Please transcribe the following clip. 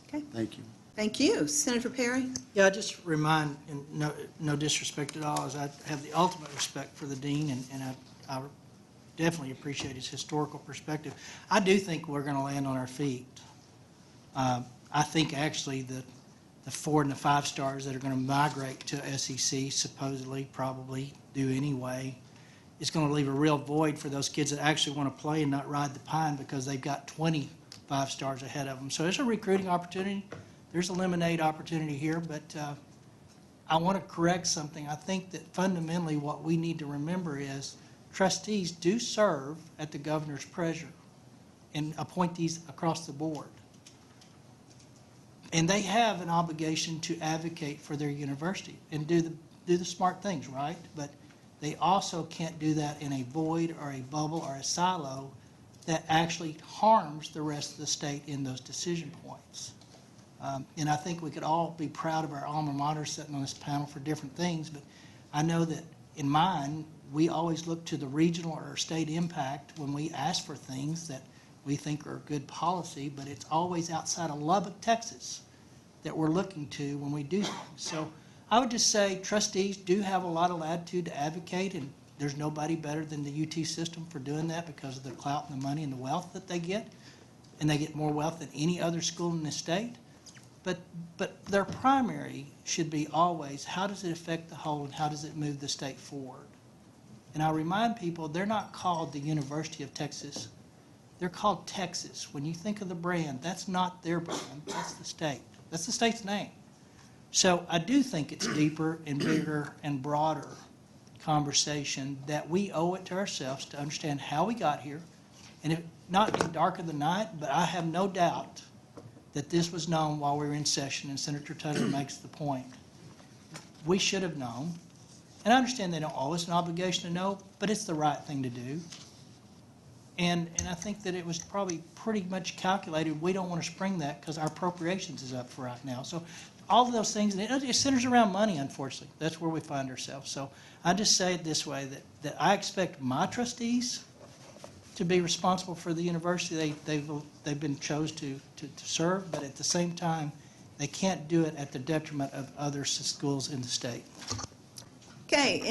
Okay, Thank you. thank you. Senator Perry? Yeah, I just remind, and no disrespect at all, as I have the ultimate respect for the dean, and I definitely appreciate his historical perspective. I do think we're going to land on our feet. I think actually the 4 and the 5 stars that are going to migrate to SEC, supposedly, probably do anyway, is going to leave a real void for those kids that actually want to play and not ride the pine because they've got 20 5 stars ahead of them. So there's a recruiting opportunity. There's a lemonade opportunity here, but I want to correct something. I think that fundamentally what we need to remember is trustees do serve at the governor's pleasure and appointees across the board. And they have an obligation to advocate for their university and do the smart things, right? But they also can't do that in a void or a bubble or a silo that actually harms the rest of the state in those decision points. And I think we could all be proud of our alma mater sitting on this panel for different things, but I know that in mine, we always look to the regional or state impact when we ask for things that we think are good policy, but it's always outside of Lubbock, Texas, that we're looking to when we do things. So I would just say trustees do have a lot of latitude to advocate, and there's nobody better than the UT system for doing that because of the clout and the money and the wealth that they get, and they get more wealth than any other school in the state. But their primary should be always, how does it affect the whole and how does it move the state forward? And I remind people, they're not called the University of Texas. They're called Texas. When you think of the brand, that's not their brand, that's the state. That's the state's name. So I do think it's deeper and bigger and broader conversation that we owe it to ourselves to understand how we got here. And it not in dark of the night, but I have no doubt that this was known while we were in session, and Senator Tutler makes the point. We should have known. And I understand they don't owe us an obligation to know, but it's the right thing to do. And I think that it was probably pretty much calculated. We don't want to spring that because our appropriations is up for right now. So all of those things, and it centers around money, unfortunately. That's where we find ourselves. So I just say it this way, that I expect my trustees to be responsible for the university they've been chose to serve, but at the same time, they can't do it at the detriment of other schools in the state. Okay.